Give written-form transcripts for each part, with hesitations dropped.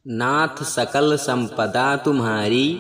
नाथ सकल संपदा तुम्हारी,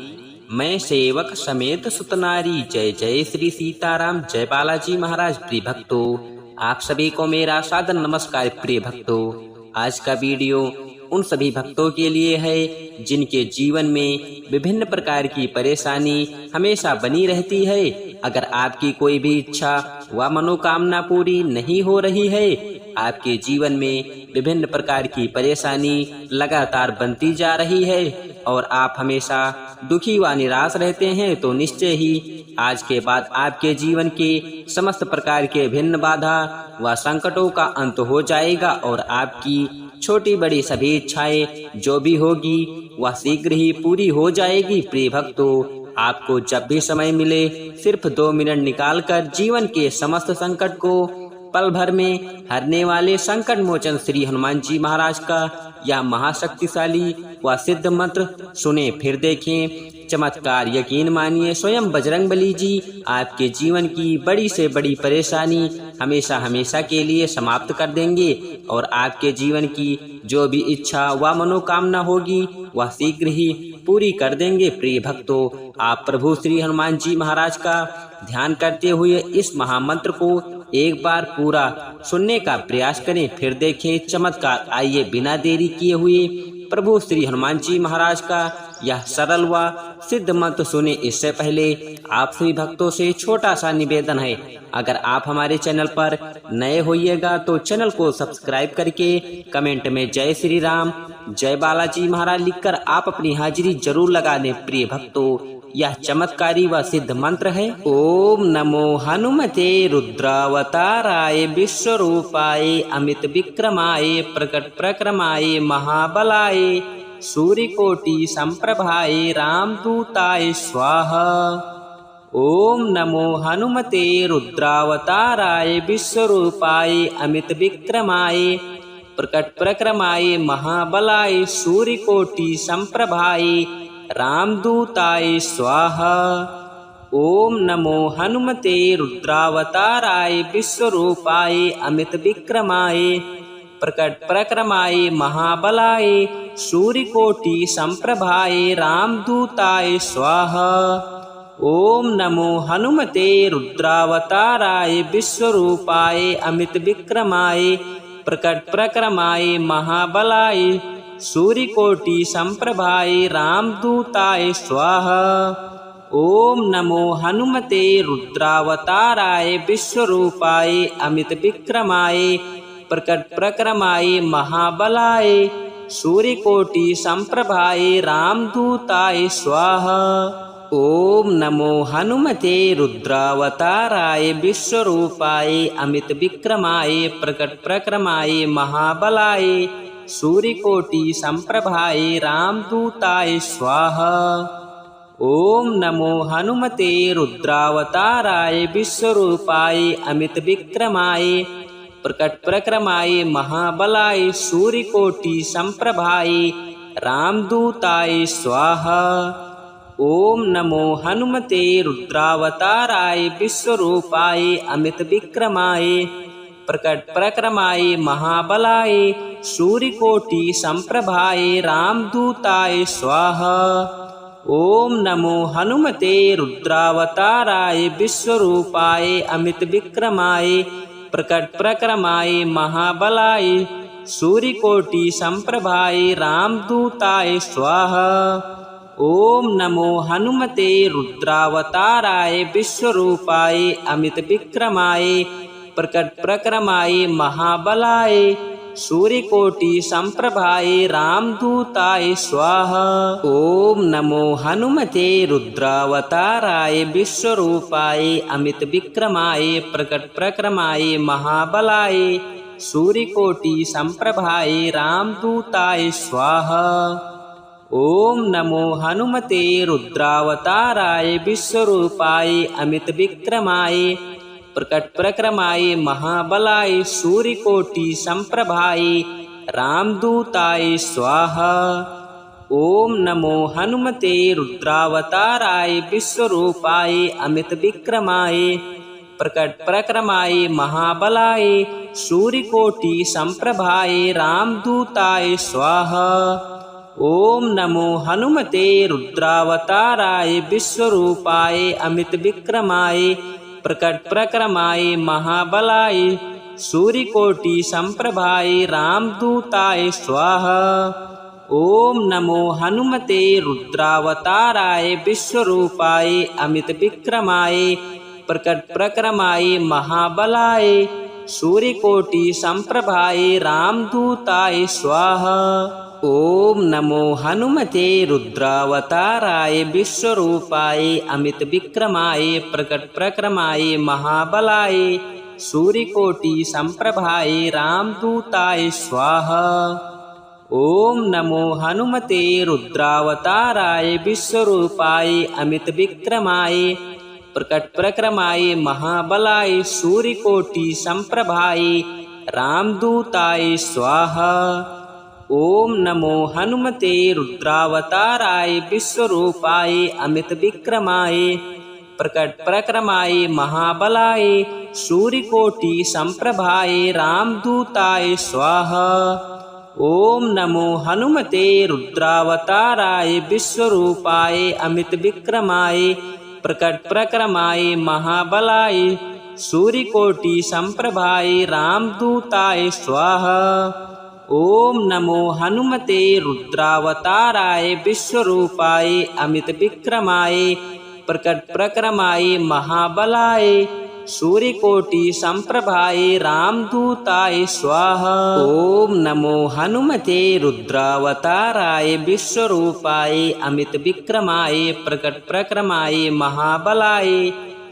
मैं सेवक समेत सुतनारी। जय जय श्री सीताराम, जय बालाजी महाराज। प्रिय भक्तों, आप सभी को मेरा सादर नमस्कार। प्रिय भक्तों, आज का वीडियो उन सभी भक्तों के लिए है जिनके जीवन में विभिन्न प्रकार की परेशानी हमेशा बनी रहती है। अगर आपकी कोई भी इच्छा व मनोकामना पूरी नहीं हो रही है, आपके जीवन में विभिन्न प्रकार की परेशानी लगातार बनती जा रही है और आप हमेशा दुखी व निराश रहते हैं, तो निश्चय ही आज के बाद आपके जीवन के समस्त प्रकार के भिन्न बाधा व संकटों का अंत हो जाएगा और आपकी छोटी बड़ी सभी इच्छाएं जो भी होगी वह शीघ्र ही पूरी हो जाएगी। प्रिय भक्तों, आपको जब भी समय मिले सिर्फ 2 मिनट निकालकर जीवन के समस्त संकट को पल भर में हरने वाले संकट मोचन श्री हनुमान जी महाराज का यह महाशक्तिशाली व सिद्ध मंत्र सुने, फिर देखें चमत्कार। यकीन मानिए, स्वयं बजरंगबली जी आपके जीवन की बड़ी से बड़ी परेशानी हमेशा हमेशा के लिए समाप्त कर देंगे और आपके जीवन की जो भी इच्छा व मनोकामना होगी वह शीघ्र ही पूरी कर देंगे। प्रिय भक्तों, आप प्रभु श्री हनुमान जी महाराज का ध्यान करते हुए इस महामंत्र को एक बार पूरा सुनने का प्रयास करें, फिर देखें चमत्कार। आइए बिना देरी किए हुए प्रभु श्री हनुमान जी महाराज का यह सरल व सिद्ध मंत्र सुने। इससे पहले आप सभी भक्तों से छोटा सा निवेदन है, अगर आप हमारे चैनल पर नए होइएगा तो चैनल को सब्सक्राइब करके कमेंट में जय श्री राम, जय बालाजी महाराज लिखकर आप अपनी हाजिरी जरूर लगा दें। प्रिय भक्तों, यह चमत्कारी व सिद्ध मंत्र है। ओम नमो हनुमते रुद्रावताराय विश्वरूपाय अमित विक्रमाय प्रकट प्रक्रमाय महाबलाय सूर्यकोटि संप्रभाय रामदूताय स्वाहा। ओम नमो हनुमते रुद्रावताराय विश्वरूपाय अमित विक्रमाय प्रकट प्रक्रमाय महाबलाय सूर्यकोटि संप्रभाय रामदूताय स्वाहा। ओम नमो हनुमते रुद्रावताराय विश्वरूपाय अमित विक्रमाय प्रकट प्रक्रमाय महाबलाय सूर्यकोटि संप्रभाय रामदूताय स्वाहा। ओम नमो हनुमते रुद्रावताराय विश्वरूपाय अमित विक्रमाय प्रकट प्रक्रमाय महाबलाय सूर्यकोटि संप्रभाय रामदूताय स्वाहा। ओम नमो हनुमते रुद्रावताराय विश्वरूपाय अमित विक्रमाय प्रकट प्रक्रमाय महाबलाय सूर्यकोटि संप्रभाय रामदूताय स्वाहा। ओम नमो हनुमते रुद्रावताराय विश्वरूपाय अमित विक्रमाय प्रकट प्रक्रमाय महाबलाय सूर्यकोटि संप्रभाय रामदूताय स्वाहा। ओम नमो हनुमते रुद्रावताराय विश्वरूपाय अमित विक्रमाय प्रकट प्रक्रमाय महाबलाय सूर्यकोटि संप्रभाय रामदूताय स्वाहा। ओम नमो हनुमते रुद्रावताराय विश्वरूपाय अमित विक्रमाय प्रकट प्रक्रमाय महाबलाय सूर्यकोटि संप्रभाय रामदूताय स्वाहा। ओम नमो हनुमते रुद्रावताराय विश्वरूपाय अमित विक्रमाय प्रकट प्रक्रमाय महाबलाय सूर्यकोटि संप्रभाय रामदूताय स्वाहा। ओम नमो हनुमते रुद्रावताराय विश्वरूपाय अमित विक्रमाय प्रकट प्रक्रमाय महाबलाय सूर्यकोटि संप्रभाय रामदूताय स्वाहा। ओम नमो हनुमते रुद्रावताराय विश्वरूपाय अमित विक्रमाय प्रकट प्रक्रमाय महाबलाय सूर्यकोटि संप्रभाय रामदूताय स्वाहा। ओम नमो हनुमते रुद्रावताराय विश्वरूपाय अमित विक्रमाय प्रकट प्रक्रमाय महाबलाय सूर्यकोटि संप्रभाय रामदूताय स्वाहा। ओम नमो हनुमते रुद्रावताराय विश्वरूपाय अमित विक्रमाय प्रकट प्रक्रमाय महाबलाय सूर्यकोटि संप्रभाय रामदूताय स्वाहा। ओम नमो हनुमते रुद्रावताराय विश्वरूपाय अमित विक्रमाय प्रकट प्रक्रमाय महाबलाय सूर्यकोटि संप्रभाय रामदूताय स्वाहा। ओम नमो हनुमते रुद्रावताराय विश्वरूपाय अमित विक्रमाय प्रकट प्रक्रमाय महाबलाय सूर्यकोटि संप्रभाय रामदूताय स्वाहा। ओम नमो हनुमते रुद्रावताराय विश्वरूपाय अमित विक्रमाय प्रकट प्रक्रमाय महाबलाय सूर्यकोटि संप्रभाय रामदूताय स्वाहा। ओम नमो हनुमते रुद्रावताराय विश्वरूपाय अमित विक्रमाय प्रकट प्रक्रमाय महाबलाय सूर्यकोटि संप्रभाय रामदूताय स्वाहा। ओम नमो हनुमते रुद्रावताराय विश्वरूपाय अमित विक्रमाय प्रकट प्रक्रमाय महाबलाय सूर्यकोटि संप्रभाय रामदूताय स्वाहा। ओम नमो हनुमते रुद्रावताराय विश्वरूपाय अमित विक्रमाय प्रकट प्रक्रमाय महाबलाय सूर्यकोटि संप्रभाय रामदूताय स्वाहा। ओम नमो हनुमते रुद्रावताराय विश्वरूपाय अमित विक्रमाय प्रकट प्रक्रमाय महाबलाय सूर्यकोटि संप्रभाय रामदूताय स्वाहा। ओम नमो हनुमते रुद्रावताराय विश्वरूपाय अमित विक्रमाय प्रकट प्रक्रमाय महाबलाय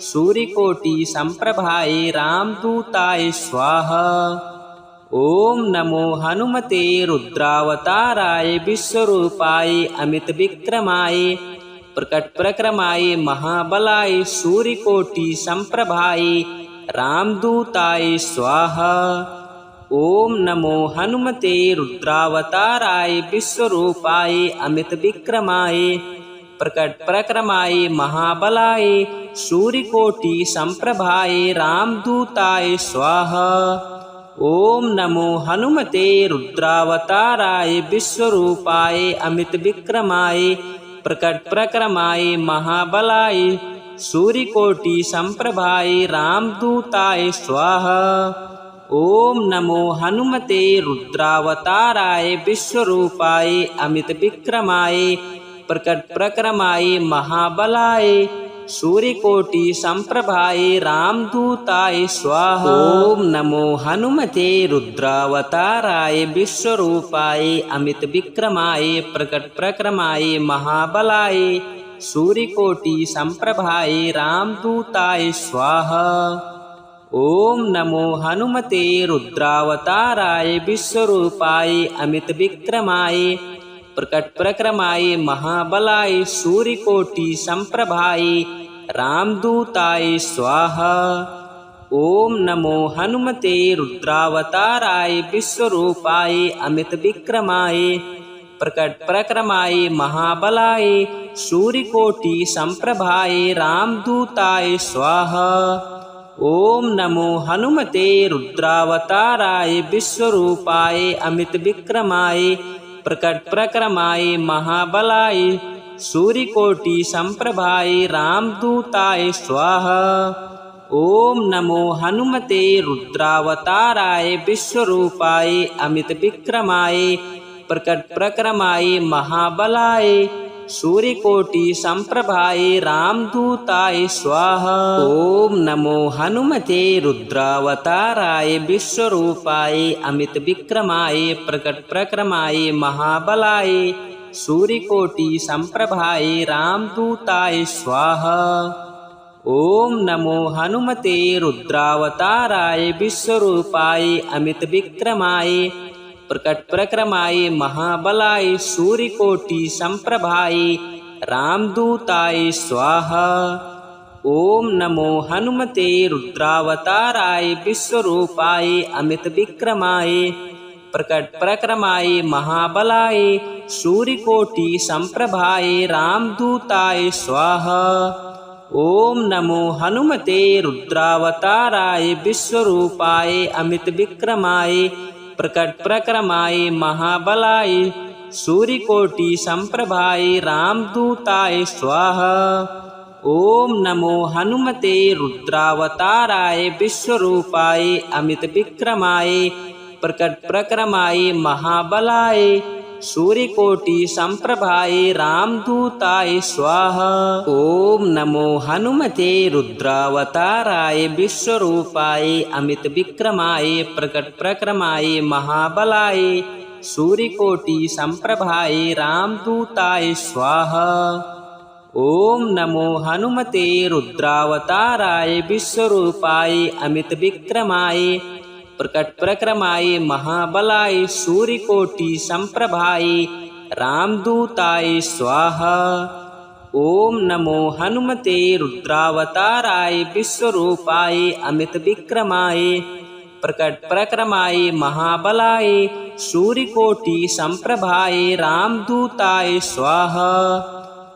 सूर्यकोटि संप्रभाय रामदूताय स्वाहा। ओम नमो हनुमते रुद्रावताराय विश्वरूपाय अमित विक्रमाय प्रकट प्रक्रमाय महाबलाय सूर्यकोटि संप्रभाय रामदूताय स्वाहा। ओम नमो हनुमते रुद्रावताराय विश्वरूपाय अमित विक्रमाय प्रकट प्रक्रमाय महाबलाय सूर्यकोटि संप्रभाय रामदूताय स्वाहा। ओम नमो हनुमते रुद्रावताराय विश्वरूपाय अमित विक्रमाय प्रकट प्रक्रमाय महाबलाय सूर्यकोटि संप्रभाय रामदूताय स्वाहा। ओम नमो हनुमते रुद्रावताराय विश्वरूपाय अमित विक्रमाय प्रकट प्रक्रमाय महाबलाय सूर्यकोटि संप्रभाय रामदूताय स्वाहा। ओम नमो हनुमते रुद्रावताराय विश्वरूपाय अमित विक्रमाय प्रकट प्रक्रमाय महाबलाय सूर्यकोटि संप्रभाय रामदूताय स्वाहा। ओम नमो हनुमते रुद्रावताराय विश्वरूपाय अमित विक्रमाय प्रकट प्रक्रमाय महाबलाय सूर्यकोटि संप्रभाय रामदूताय स्वाहा। ओम नमो हनुमते रुद्रावताराय विश्वरूपाय अमित विक्रमाय प्रकट प्रक्रमाय महाबलाय सूर्यकोटि संप्रभाय रामदूताय स्वाहा। ओम नमो हनुमते रुद्रावताराय विश्वरूपाय अमित विक्रमाय प्रकट प्रक्रमाय महाबलाय सूर्यकोटि संप्रभाय रामदूताय स्वाहा। ओम नमो हनुमते रुद्रावताराय विश्वरूपाय अमित विक्रमाय प्रकट प्रक्रमाय महाबलाय सूर्यकोटि संप्रभाय रामदूताय स्वाहा। ओम नमो हनुमते रुद्रावताराय विश्वरूपाय अमित विक्रमाय प्रकट प्रक्रमाय महाबलाय सूर्यकोटि संप्रभाय रामदूताय स्वाहा। ओम नमो हनुमते रुद्रावताराय विश्वरूपाय अमित विक्रमाय प्रकट प्रक्रमाय महाबलाय सूर्यकोटि संप्रभाय रामदूताय स्वाहा। ओम नमो हनुमते रुद्रावताराय विश्वरूपाय अमित विक्रमाय प्रकट प्रक्रमाय महाबलाय सूर्यकोटि संप्रभाय रामदूताय स्वाहा। ओम नमो हनुमते रुद्रावताराय विश्वरूपाय अमित विक्रमाय प्रकट प्रक्रमाय महाबलाय सूर्यकोटि संप्रभाय रामदूताय स्वाहा। ओम नमो हनुमते रुद्रावताराय विश्वरूपाय अमित विक्रमाय प्रकट प्रक्रमाय महाबलाय सूर्यकोटि संप्रभाय रामदूताय स्वाहा। ओम नमो हनुमते रुद्रावताराय विश्वरूपाय अमित विक्रमाय प्रकट प्रक्रमाय महाबलाय सूर्यकोटि संप्रभाय रामदूताय स्वाहा। ओम नमो हनुमते रुद्रावताराय विश्वरूपाय अमित विक्रमाय प्रकट प्रक्रमाय महाबलाय सूर्यकोटि संप्रभाय रामदूताय स्वाहा। ओम नमो हनुमते रुद्रावताराय विश्वरूपाय अमित विक्रमाय प्रकट प्रक्रमाय महाबलाय सूर्यकोटि संप्रभाय रामदूताय स्वाहा।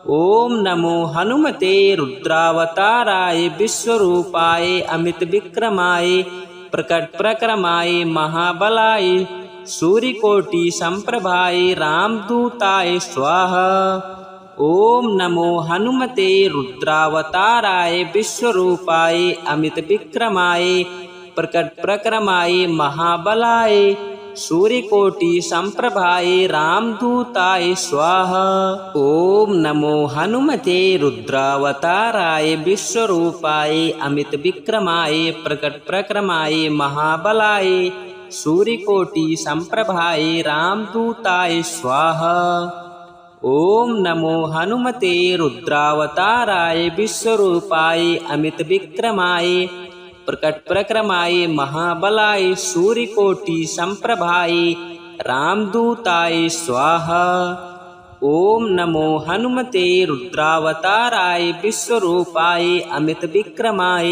ओम नमो हनुमते रुद्रावताराय विश्वरूपाय अमित विक्रमाय प्रकट प्रक्रमाय महाबलाय सूर्यकोटि संप्रभाय रामदूताय स्वाहा। ओम नमो हनुमते रुद्रावताराय विश्वरूपाय अमित विक्रमाय प्रकट प्रक्रमाय महाबलाय सूर्यकोटि संप्रभाय रामदूताय स्वाहा। ओम नमो हनुमते रुद्रावताराय विश्वरूपाय अमित विक्रमाय प्रकट प्रक्रमाय महाबलाय सूर्यकोटि संप्रभाय रामदूताय स्वाहा। ओम नमो हनुमते रुद्रावताराय विश्वरूपाय अमित विक्रमाय प्रकट प्रक्रमाय महाबलाय सूर्यकोटि संप्रभाय रामदूताय स्वाहा। ओम नमो हनुमते रुद्रावताराय विश्वरूपाय अमित विक्रमाय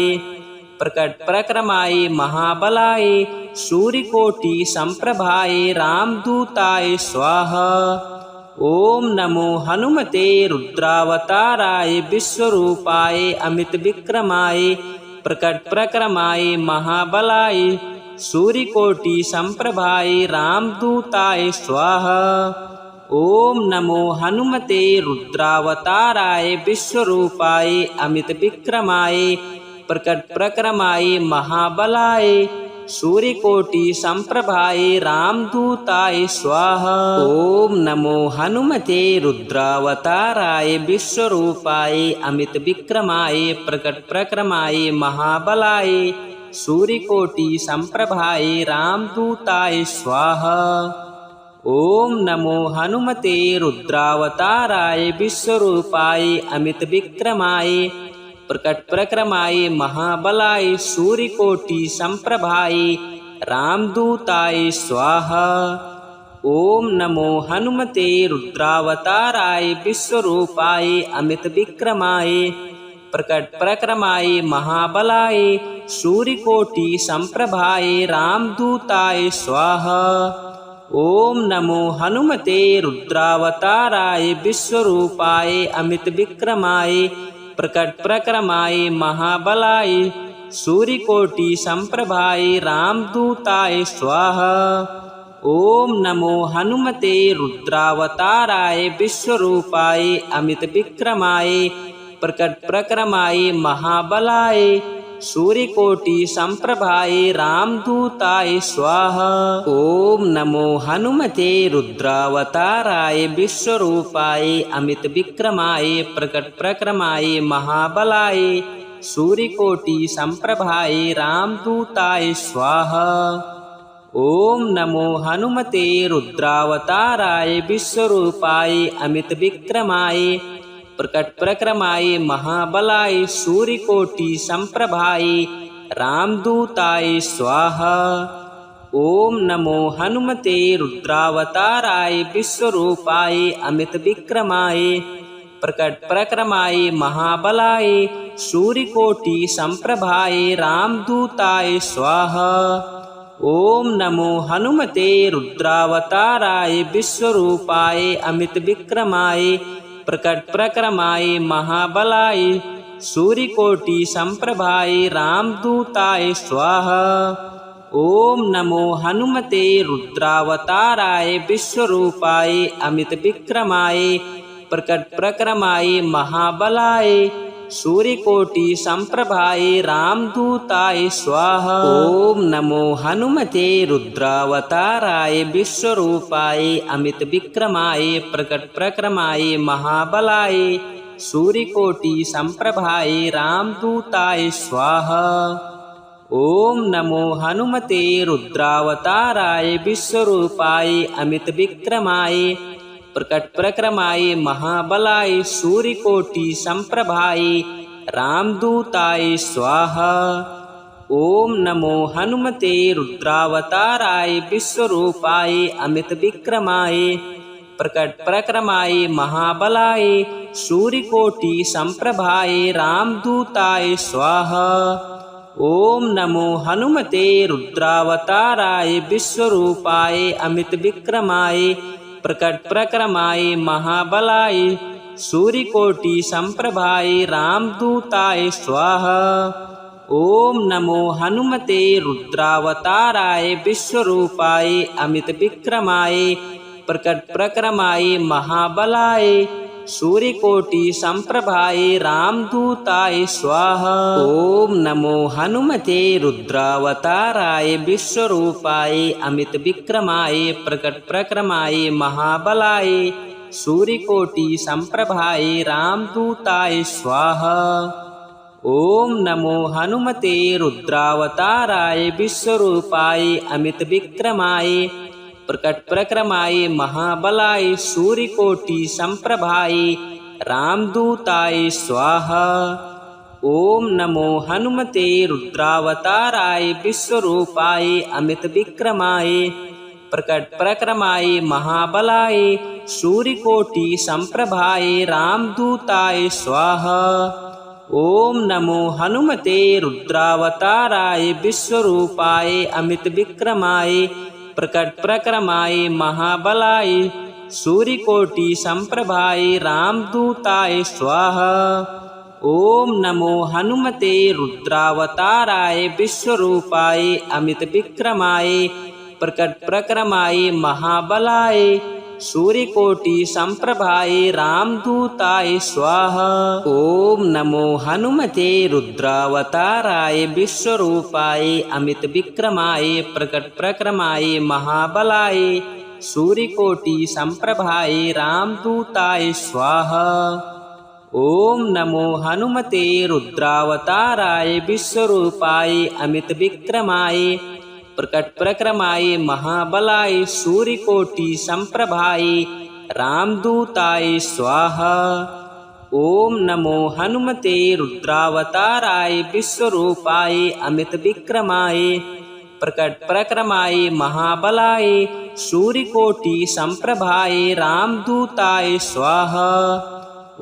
प्रकट प्रक्रमाय महाबलाय सूर्यकोटि संप्रभाय रामदूताय स्वाहा। ओम नमो हनुमते रुद्रावताराय विश्वरूपाय अमित विक्रमाय प्रकट प्रक्रमाय महाबलाय सूर्यकोटि संप्रभाय रामदूताय स्वाहा। ओम नमो हनुमते रुद्रावताराय विश्वरूपाय अमित विक्रमाय प्रकट प्रक्रमाय महाबलाय सूर्यकोटि संप्रभाय रामदूताय स्वाहा। ओम नमो हनुमते रुद्रावताराय विश्वरूपाय अमित विक्रमाय प्रकट प्रक्रमाय महाबलाय सूर्यकोटि संप्रभाय रामदूताय स्वाहा। ओम नमो हनुमते रुद्रावताराय विश्वरूपाय अमित विक्रमाय प्रकट प्रक्रमाय महाबलाय सूर्यकोटि संप्रभाय रामदूताय स्वाहा। ओम नमो हनुमते रुद्रावताराय विश्वरूपाय अमित विक्रमाय प्रकट प्रक्रमाय महाबलाय सूर्यकोटि संप्रभाय रामदूताय स्वाहा। ओम नमो हनुमते रुद्रावताराय विश्वरूपाय अमित विक्रमाय प्रकट प्रक्रमाय महाबलाय सूर्यकोटि संप्रभाय रामदूताय स्वाहा। ओम नमो हनुमते रुद्रावताराय विश्वरूपाय अमित विक्रमाय प्रकट प्रक्रमाय महाबलाय सूर्यकोटि संप्रभाय रामदूताय स्वाहा। ओम नमो हनुमते रुद्रावताराय विश्वरूपाय अमित विक्रमाय प्रकट प्रक्रमाय महाबलाय सूर्यकोटि संप्रभाय रामदूताय स्वाहा। ओम नमो हनुमते रुद्रावताराय विश्वरूपाय अमित विक्रमाय प्रकट प्रक्रमाय महाबलाय सूर्यकोटि संप्रभाय रामदूताय स्वाहा। ओम नमो हनुमते रुद्रावताराय विश्वरूपाय अमित विक्रमाय प्रकट प्रक्रमाय महाबलाय सूर्यकोटि संप्रभाय रामदूताय स्वाहा। ओम नमो हनुमते रुद्रावताराय विश्वरूपाय अमित विक्रमाय प्रकट प्रक्रमाय महाबलाय सूर्यकोटि संप्रभाय रामदूताय स्वाहा। ओम नमो हनुमते रुद्रावताराय विश्वरूपाय अमित विक्रमाय प्रकट प्रक्रमाय महाबलाय सूर्यकोटि संप्रभाय रामदूताय स्वाहा। ओम नमो हनुमते रुद्रावताराय विश्वरूपाय अमित विक्रमाय प्रकट प्रक्रमाय महाबलाय सूर्यकोटि संप्रभाय रामदूताय स्वाहा। ओम नमो हनुमते रुद्रावताराय विश्वरूपाय अमित विक्रमाय प्रकट प्रक्रमाय महाबलाय सूर्यकोटि संप्रभाय रामदूताय स्वाहा। ओम नमो हनुमते रुद्रावताराय विश्वरूपाय अमित विक्रमाय प्रकट प्रक्रमाय महाबलाय सूर्यकोटि संप्रभाय रामदूताय स्वाहा। ओम नमो हनुमते रुद्रावताराय विश्वरूपाय अमित विक्रमाय प्रकट प्रक्रमाय महाबलाय सूर्यकोटि संप्रभाय रामदूताय स्वाहा। ओम नमो हनुमते रुद्रावताराय विश्वरूपाय अमित विक्रमाय प्रकट प्रक्रमाय महाबलाय सूर्यकोटि संप्रभाय रामदूताय स्वाहा। ओम नमो हनुमते रुद्रावताराय विश्वरूपाय अमित विक्रमाय प्रकट प्रक्रमाय महाबलाय सूर्यकोटि संप्रभाय रामदूताय स्वाहा। ओम नमो हनुमते रुद्रावताराय विश्वरूपाय अमित विक्रमाय प्रकट प्रक्रमाय महाबलाय सूर्यकोटि संप्रभाय रामदूताय स्वाहा। ओम नमो हनुमते रुद्रावताराय विश्वरूपाय अमित विक्रमाय प्रकट प्रक्रमाय महाबलाय सूर्यकोटि संप्रभाय रामदूताय स्वाहा। ओम नमो हनुमते रुद्रावताराय विश्वरूपाय अमित विक्रमाय प्रकट प्रक्रमाय महाबलाय सूर्यकोटि संप्रभाय रामदूताय स्वाहा। ओम नमो हनुमते रुद्रावताराय विश्वरूपाय अमित विक्रमाय प्रकट प्रक्रमाय महाबलाय सूर्यकोटि संप्रभाय रामदूताय स्वाहा। ओम नमो हनुमते रुद्रावताराय विश्वरूपाय अमित विक्रमाय प्रकट प्रक्रमाय महाबलाय सूर्यकोटि संप्रभाय रामदूताय स्वाहा। ओम नमो हनुमते रुद्रावताराय विश्वरूपाय अमित विक्रमाय प्रकट प्रक्रमाय महाबलाय सूर्यकोटि संप्रभाय रामदूताय स्वाहा। ओम नमो हनुमते रुद्रावताराय विश्वरूपाय अमित विक्रमाय प्रकट प्रक्रमाय महाबलाय सूर्यकोटि संप्रभाय रामदूताय स्वाहा।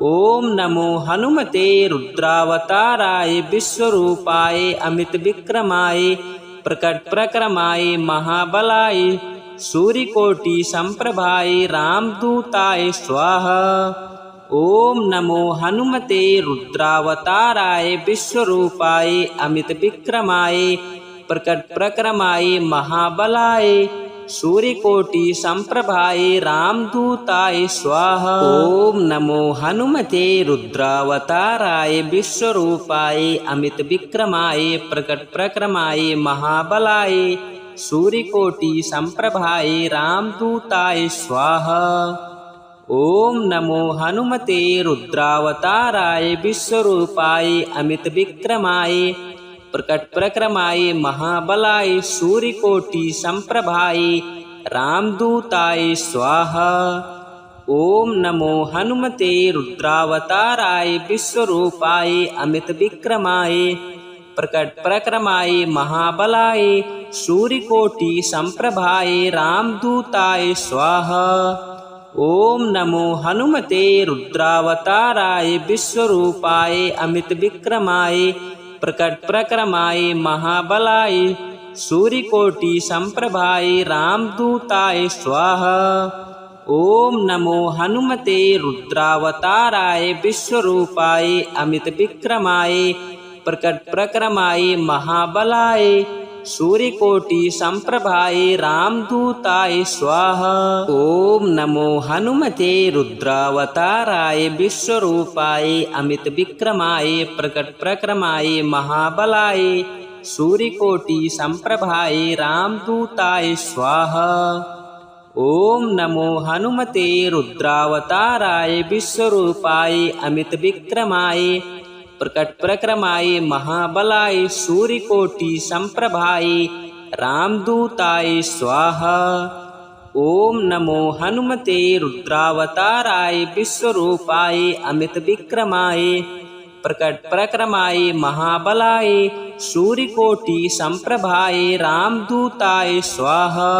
ओम नमो हनुमते रुद्रावताराय विश्वरूपाय अमित विक्रमाय प्रकट प्रक्रमाय महाबलाय सूर्यकोटि संप्रभाय रामदूताय स्वाहा। ओम नमो हनुमते रुद्रावताराय विश्वरूपाय अमित विक्रमाय प्रकट प्रक्रमाय महाबलाय सूर्यकोटि संप्रभाय रामदूताय स्वाहा। ओम नमो हनुमते रुद्रावताराय विश्वरूपाय अमित विक्रमाय प्रकट प्रक्रमाय महाबलाय सूर्यकोटि संप्रभाय रामदूताय स्वाहा। ओम नमो हनुमते रुद्रावताराय विश्वरूपाय अमित विक्रमाय प्रकट प्रक्रमाय महाबलाय सूर्यकोटि संप्रभाय रामदूताय स्वाहा। ओम नमो हनुमते रुद्रावताराय विश्वरूपाय अमित विक्रमाय प्रकट प्रक्रमाय महाबलाय सूर्यकोटि संप्रभाय रामदूताय स्वाहा। ओम नमो हनुमते रुद्रावताराय विश्वरूपाय अमित विक्रमाय प्रकट प्रक्रमाय महाबलाय सूर्यकोटि संप्रभाय रामदूताय स्वाहा। ओम नमो हनुमते रुद्रावताराय विश्वरूपाय अमित विक्रमाय प्रकट प्रक्रमाय महाबलाय सूर्यकोटि संप्रभाय रामदूताय स्वाहा। ओम नमो हनुमते रुद्रावताराय विश्वरूपाय अमित विक्रमाय प्रकट प्रक्रमाय महाबलाय सूर्यकोटि संप्रभाय रामदूताय स्वाहा। ओम नमो हनुमते रुद्रावताराय विश्वरूपाय अमित विक्रमाय प्रकट प्रक्रमाय महाबलाय सूर्यकोटि संप्रभाय रामदूताय स्वाहा। ओम नमो हनुमते रुद्रावताराय विश्वरूपाय अमित विक्रमाय प्रकट प्रक्रमाय महाबलाय सूर्यकोटि संप्रभाय रामदूताय स्वाहा।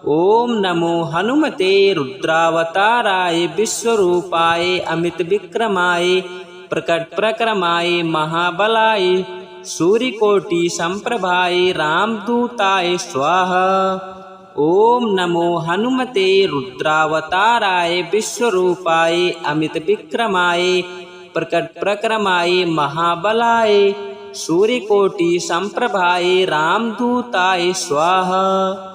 ओम नमो हनुमते रुद्रावताराय विश्वरूपाय अमित विक्रमाय प्रकट प्रक्रमाय महाबलाय सूर्यकोटि संप्रभाय रामदूताय स्वाहा। ओम नमो हनुमते रुद्रावताराय विश्वरूपाय अमित विक्रमाय प्रकट प्रक्रमाय महाबलाय सूर्यकोटि संप्रभाय रामदूताय स्वाहा।